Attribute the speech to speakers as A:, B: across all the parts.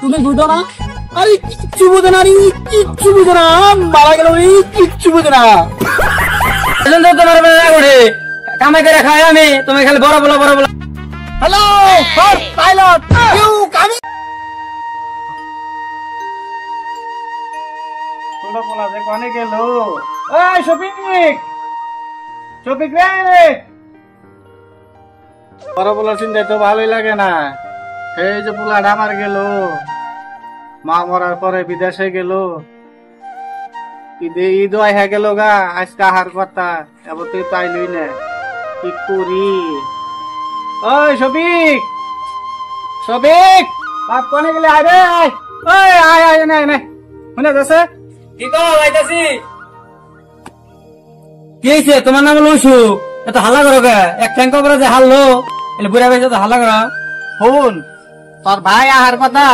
A: তুমি বুঝো না? আরে কিচ্ছু বুঝো না, কিচ্ছু বুঝো না, মারা গেল, কিচ্ছু বুঝো না। তোমার উঠে কামাই করে খাই আমি, তুমি খালি বড় বলো বড় বলো। Hello pilot, you coming? তোমরা বলা যে কোনে গেল? এই শফিক, শফিক রে, বড় বলার চিন্তা তো ভালোই লাগে না। এই যে পোলাটা আমার গেল, মা মরার পরে বিদেশে গেল, ঈদ আইহা গেল গা, আজকে আহার কথা, এবার তুই পাইলই না, কি করি? ওই শফিক, শফিক, বাপ কোনে গেলে? আয় রে, আয় আয় আয়, নাই নাই শুনে যাচ্ছে। কি কো আইতাছি? কি হয়েছে? তোমার নাম লইছু, এত হাল্লা করো গে? এক ট্যাঙ্ক করে যে হারলো, এলে বুড়া বেশি তো হাল্লা করা। শুন, তোর ভাই আহার কথা,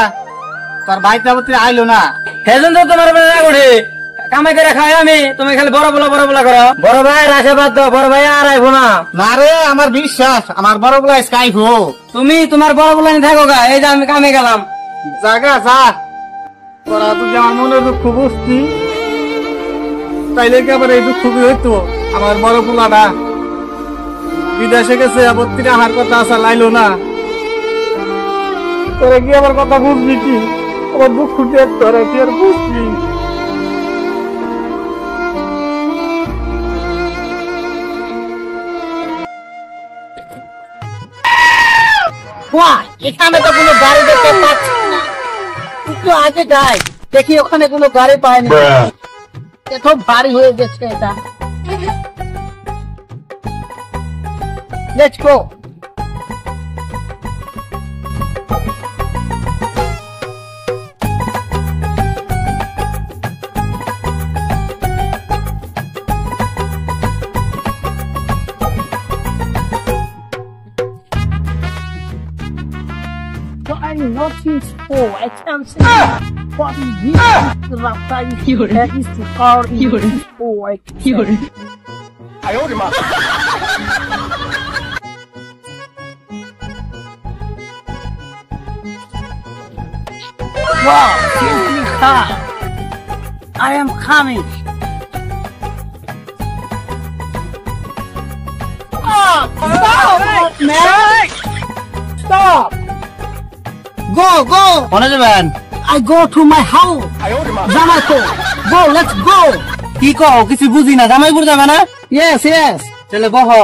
A: তোর ভাই তো আইলো না, সেজন তো তোমার উঠে কামাই করে খাই আমি, তুমি খালি বড় বলা বড় বলা করো। বড় ভাই রাশে বাদ দাও, বড় ভাই আর আইবো না। না রে, আমার বিশ্বাস, আমার বড় বলা আইবো। তুমি তোমার বড় বলা নিয়ে থাকো গা, এই যে আমি কামে গেলাম। জাগা যা, তোরা তুই আমার মনে দুঃখ বুঝতি, তাইলে কি আবার এই দুঃখ হইতো? আমার বড় পোলাটা বিদেশে গেছে, আবার তিন আহার কথা আসা লাইলো না, তোরা কি আমার কথা বুঝবি? কি আমার দুঃখ তোরা কি আর বুঝবি? এখানে তো কোনো গাড়ি দেখতে পাচ্ছি না, একটু আগে যাই দেখি, ওখানে কোনো গাড়ি পায়নি, এত ভারী হয়ে গেছে এটা। Let's go. I'm nothing for. I can't say what is this? The raptor is here. That is the car here. Oh, I can't. I owed him up. Wow, simply car. I am coming. Stop! Stop, man! Stop! Go, go! What is it, man? I go to my house. Jamaica. Go, let's go. Kiko, kisi buzi na. Jamaica jabe na? Yes, yes. Chale boho.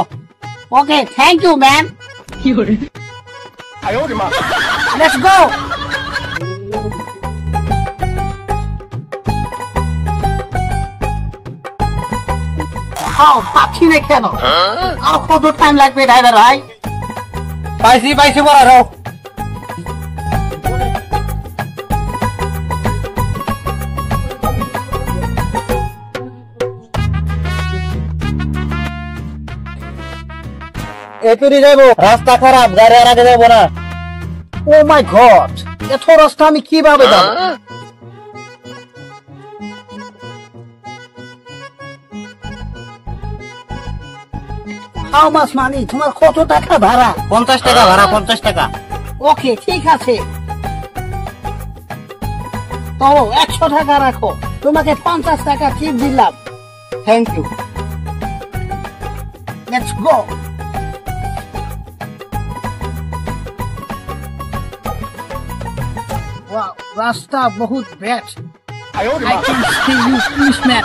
A: Okay, thank you, man. Let's go. How? Pachi ne keno? How kото time lagbe driver bhai? Paisi bora rao. এতরি যাবো, রাস্তা খারাপ, গাড়ি আর আগে যাবো না। ও মাই god, এত রাস্তা আমি কিভাবে যাবো? How much money? তোমার কত টাকা ভাড়া? 50 টাকা ভাড়া, 50 টাকা। ওকে, ঠিক আছে, তো 100 টাকা রাখো, তোমাকে 50 টাকা টিপ দিলাম। Thank you. Let's go. Wow, Rasta बहुत bad. I can see you, please, man.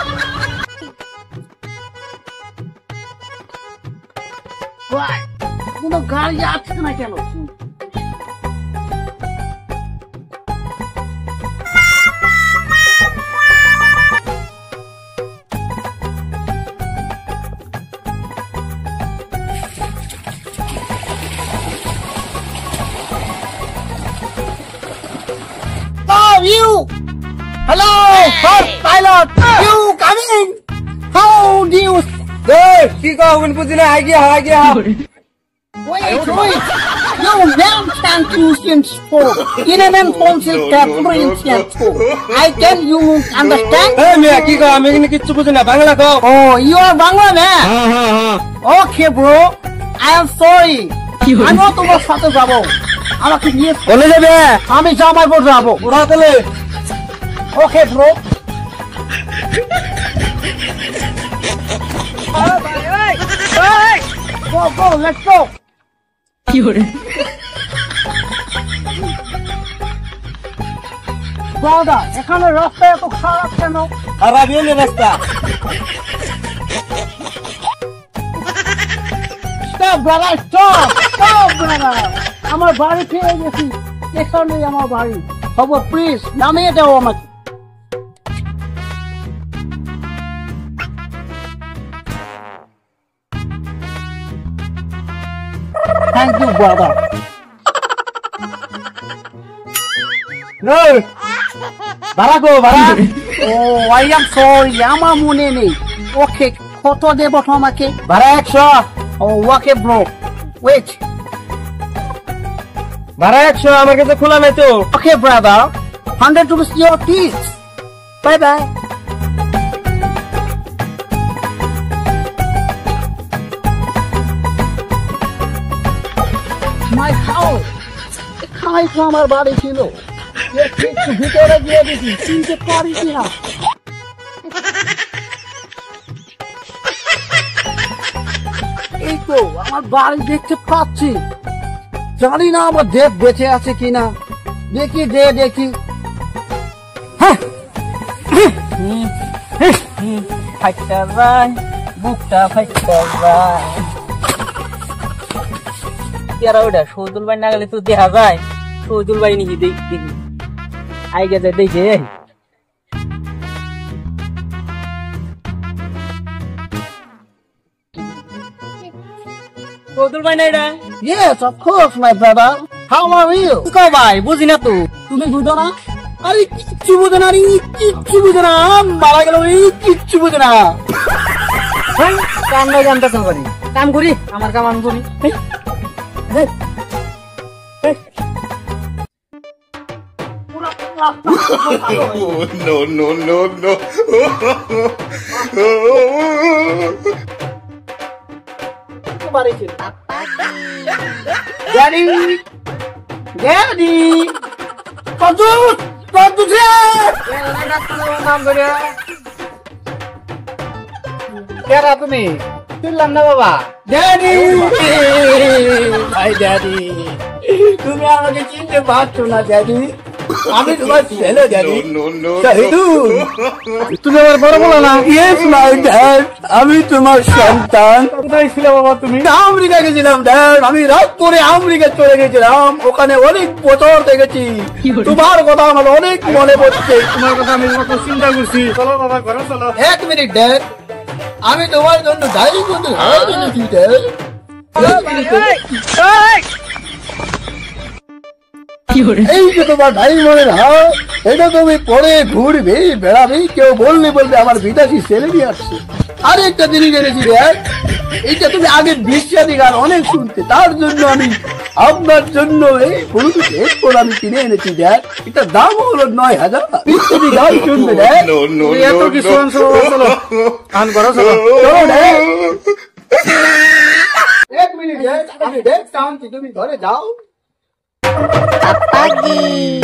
A: Why? কোনো গাড়ি আছে না কেন? You! Hello! Pilot! You coming? How do you... Hey! Kiko, when put in a idea. Wait! You man can't use in sport. In a man pencil I tell you understand? Hey, me, Kiko, I'm going to get to put in a Bangla. Oh, you are Bangla man? Okay, bro. I am sorry. I'm not over Sato Gabo. আমাকে নিয়ে বলে যাবে আমি জামাই পর যাবো ওরা তাহলে okay bro Go, go, let's go!
B: কি hore
A: দাদা এখানে রাস্তা এত খারাপ কেন খারাপ এলে রাস্তা স্টপ ব্রাদার স্টপ ব্রাদার আমার বাড়ি ফিরে গেছি এখানে আমার বাড়ি খবর প্লিজ নামিয়ে দাও আমাকে Thank you, brother. No. Barago, Barak. Oh, I am sorry. আমার মনে নেই। Okay, কত দেব তোমাকে? Barak 100. Oh, okay, bro. Wait. Barak 100 আমার কাছে খোলা নাই তো। Okay, brother. 100 rupees your teeth. Bye bye. My house. এখানে তো আমার বাড়ি ছিল একটু ভিতরে গিয়ে দেখি চিনতে পারি কিনা এই তো আমার বাড়ি দেখতে পাচ্ছি জানি না আমার দেব বেঁচে আছে কিনা দেখি দেখি ফাইটা ভাই বুকটা ফাইটা ভাই ওটা শহীদুল ভাই না গেলে তো দেখা যায় শহীদুল ভাই নাকি দেখি আইগে যায় দেখে শহীদুল ভাই না এটা Yes, of course, my brother. How are you? কো ভাই বুঝি না তো তুমি বুঝো না আরে কিচ্ছু বুঝো না রে কিচ্ছু বুঝো না মারা গেল এই কিচ্ছু বুঝো না কাম না জানতে করি কাম করি আমার কাম আমি করি
C: No, no, no, no.
A: Daddy! Daddy! Konduk! Konduk dia! Kera তুমি শুনলাম না বাবা ড্যাডি হাই ড্যাডি তুমি আমাকে চিনতে পারছো না ড্যাডি আমি তোমার ছেলে ড্যাডি
C: No, no,
A: শাহিদুল তুমি আমার বড় বলো না ইয়েস মাই ড্যাড আমি তোমার সন্তান কোথায় ছিল বাবা তুমি আমেরিকা গেছিলাম ড্যাড আমি রাত করে আমেরিকা চলে গেছিলাম ওখানে অনেক বছর থেকেছি তোমার কথা আমার অনেক মনে পড়ছে তোমার কথা আমি কত চিন্তা করছি চলো বাবা ঘরে চলো এক মিনিট ড্যাড আমি তোমার জন্য ডায়েরি করতে এনেছি ড্যাড এই যে তোমার ডায়েরি মনে না এটা তুমি পরে ঘুরবে বেড়াবে কেউ বললে আমার বিদেশি ছেলে নিয়ে আসছে আরেকটা জিনিস এনেছি ড্যাড এইটা তুমি আগে বিশ্বাসী গান অনেক শুনতে তার জন্য আমি আপনার জন্য এই ব্লুটুথ হেডফোন আমি কিনে এনেছি ড্যাড এটার দাম হলো 9000 বিশ্বাসী গান শুনবে ড্যাড
C: no, no,
A: এত
C: no,
A: কিছু
C: no.
A: আনছো চলো আন করো চলো চলো ড্যাড এক মিনিট ড্যাড আমি ড্যাড টাউন তুমি ঘরে যাও
B: Pagi.